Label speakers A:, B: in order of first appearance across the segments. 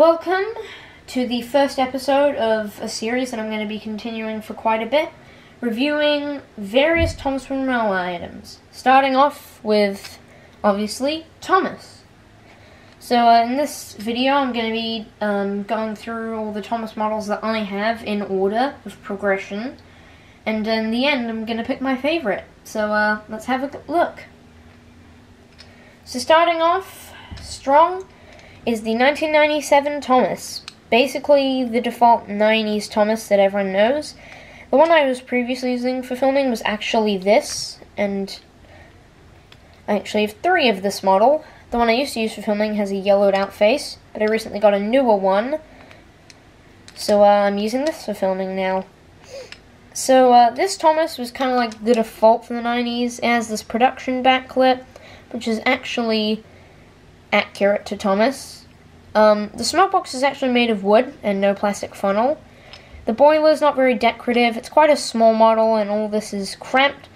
A: Welcome to the first episode of a series that I'm going to be continuing for quite a bit, reviewing various Thomas Wooden Railway items, starting off with, obviously, Thomas. So in this video I'm going to be going through all the Thomas models that I have in order of progression, and in the end I'm going to pick my favourite. So let's have a look. So starting off strong is the 1997 Thomas. Basically the default 90s Thomas that everyone knows. The one I was previously using for filming was actually this, and I actually have three of this model. The one I used to use for filming has a yellowed out face, but I recently got a newer one, so I'm using this for filming now. So this Thomas was kind of like the default for the 90s. It has this production backclip, which is actually accurate to Thomas. The smoke box is actually made of wood and no plastic funnel. The boiler is not very decorative. It's quite a small model and all this is cramped.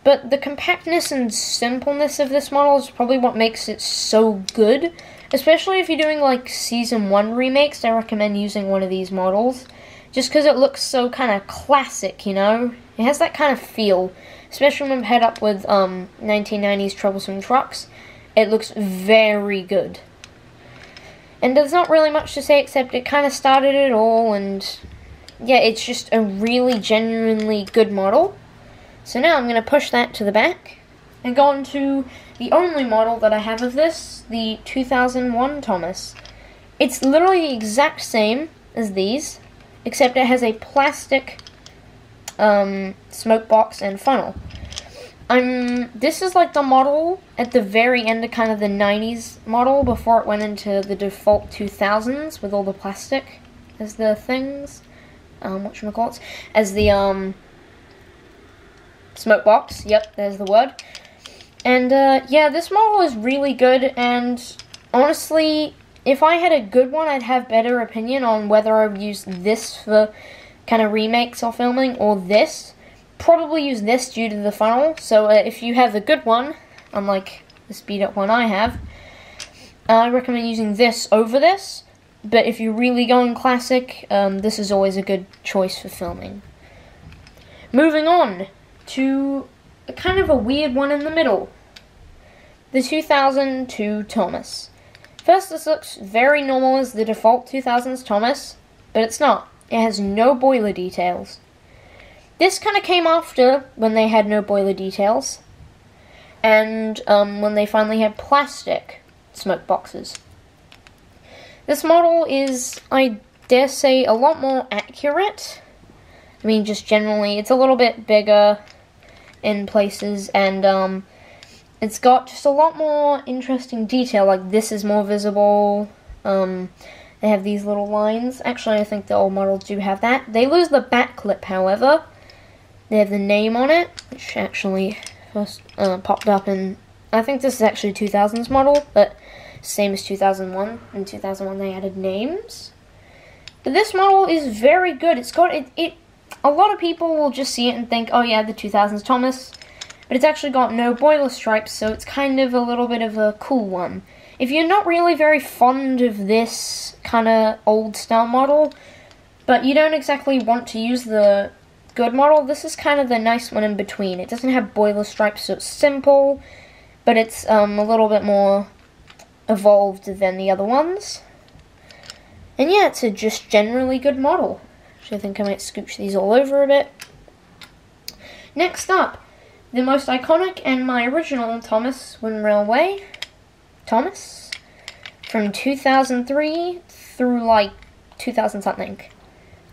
A: But the compactness and simpleness of this model is probably what makes it so good. Especially if you're doing like Season 1 remakes, I recommend using one of these models. Just because it looks so kind of classic, you know? It has that kind of feel. Especially when paired up with 1990s troublesome trucks. It looks very good. And there's not really much to say except it kind of started it all, and yeah, it's just a really genuinely good model. So now I'm going to push that to the back and go on to the only model that I have of this, the 2001 Thomas. It's literally the exact same as these, except it has a plastic smoke box and funnel. This is like the model at the very end of kind of the 90s model before it went into the default 2000s with all the plastic as the things, whatchamacallits, as the smoke box. Yep, there's the word. And yeah, this model is really good, and honestly, if I had a good one, I'd have better opinion on whether I would use this for kind of remakes or filming or this. Probably use this due to the funnel, so if you have a good one, unlike the speed up one I have, I recommend using this over this, but if you're really going classic, this is always a good choice for filming. Moving on to a kind of a weird one in the middle, the 2002 Thomas. First, this looks very normal as the default 2000s Thomas, but it's not. It has no boiler details. This kind of came after when they had no boiler details, and when they finally had plastic smoke boxes. This model is, I dare say, a lot more accurate. I mean, just generally, it's a little bit bigger in places, and it's got just a lot more interesting detail, like this is more visible. They have these little lines. Actually, I think the old models do have that. They lose the back clip, however. They have the name on it, which actually first popped up in, I think this is actually a 2000s model, but same as 2001. In 2001 they added names. But this model is very good. It's got, a lot of people will just see it and think, oh yeah, the 2000s Thomas, but it's actually got no boiler stripes, so it's kind of a little bit of a cool one. If you're not really very fond of this kind of old style model, but you don't exactly want to use the good model, this is kind of the nice one in between. It doesn't have boiler stripes, so it's simple, but it's a little bit more evolved than the other ones. And yeah, it's a just generally good model. So I think I might scooch these all over a bit. Next up, the most iconic and my original Thomas Wooden Railway Thomas from 2003 through like 2000 something.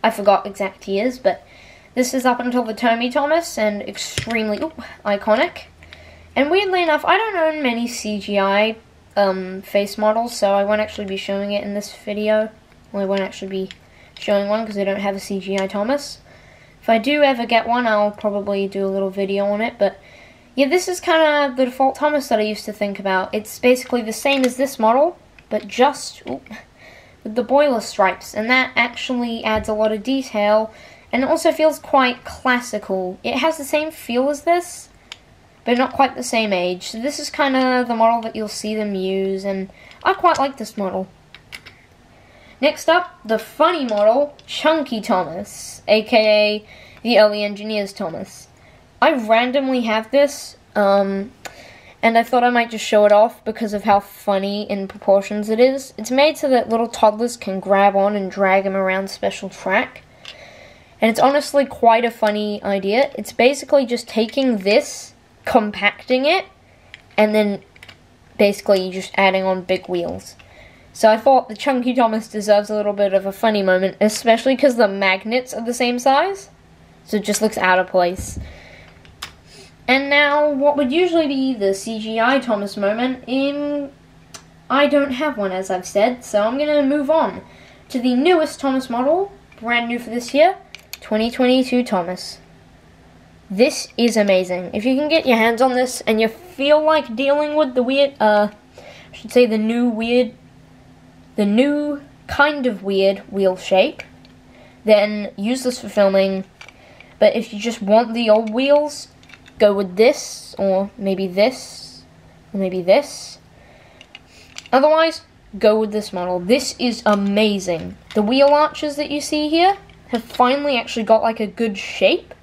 A: I forgot exact years, but this is up until the Tomy Thomas, and extremely iconic. And weirdly enough, I don't own many CGI face models, so I won't actually be showing it in this video. Well, I won't actually be showing one because I don't have a CGI Thomas. If I do ever get one, I'll probably do a little video on it, but yeah, this is kind of the default Thomas that I used to think about. It's basically the same as this model, but just with the boiler stripes, and that actually adds a lot of detail. And it also feels quite classical. It has the same feel as this, but not quite the same age. So this is kind of the model that you'll see them use, and I quite like this model. Next up, the funny model, Chunky Thomas, aka the Early Engineers Thomas. I randomly have this, and I thought I might just show it off because of how funny in proportions it is. It's made so that little toddlers can grab on and drag him around special track. And it's honestly quite a funny idea. It's basically just taking this, compacting it, and then basically just adding on big wheels. So I thought the Chunky Thomas deserves a little bit of a funny moment, especially because the magnets are the same size. So it just looks out of place. And now, what would usually be the CGI Thomas moment, I don't have one, as I've said, so I'm going to move on to the newest Thomas model, brand new for this year, 2022 Thomas. This is amazing. If you can get your hands on this and you feel like dealing with the the new kind of weird wheel shape, then use this for filming. But if you just want the old wheels, go with this, or maybe this, or maybe this. Otherwise, go with this model. This is amazing. The wheel arches that you see here have finally actually got like a good shape.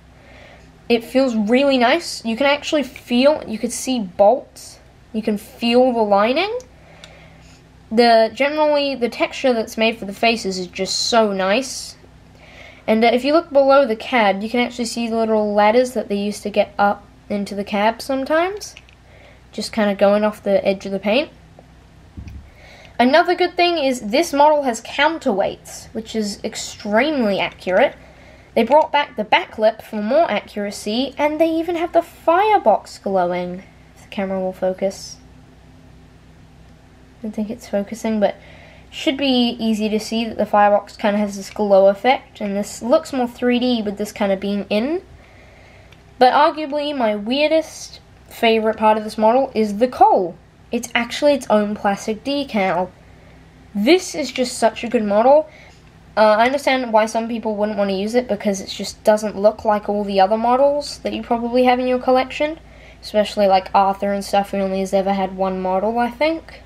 A: It feels really nice. You can actually feel, you can see bolts. You can feel the lining. Generally, the texture that's made for the faces is just so nice. And if you look below the cab, you can actually see the little ladders that they used to get up into the cab sometimes. Just kind of going off the edge of the paint. Another good thing is this model has counterweights, which is extremely accurate. They brought back the backlip for more accuracy, and they even have the firebox glowing. If the camera will focus. I don't think it's focusing, but should be easy to see that the firebox kind of has this glow effect, and this looks more 3D with this kind of being in. But arguably my weirdest favorite part of this model is the coal. It's actually its own plastic decal. This is just such a good model. I understand why some people wouldn't want to use it because it just doesn't look like all the other models that you probably have in your collection. Especially like Arthur and stuff, who only has ever had one model, I think.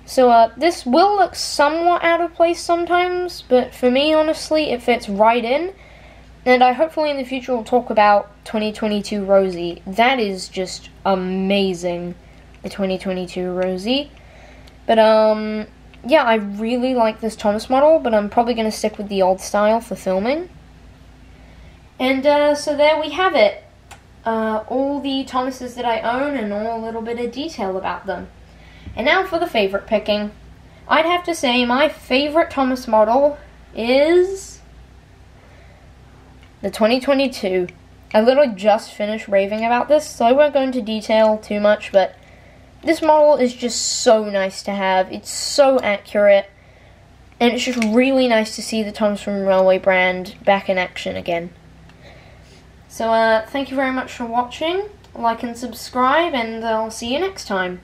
A: So this will look somewhat out of place sometimes, but for me, honestly, it fits right in. And I hopefully in the future will talk about 2022 Rosie. That is just amazing, the 2022 Rosie. But yeah, I really like this Thomas model, but I'm probably going to stick with the old style for filming. And so there we have it. All the Thomases that I own and all a little bit of detail about them. And now for the favorite picking. I'd have to say my favorite Thomas model is the 2022. I literally just finished raving about this, so I won't go into detail too much, but this model is just so nice to have. It's so accurate, and it's just really nice to see the Thomas from Railway brand back in action again. So thank you very much for watching. Like and subscribe, and I'll see you next time.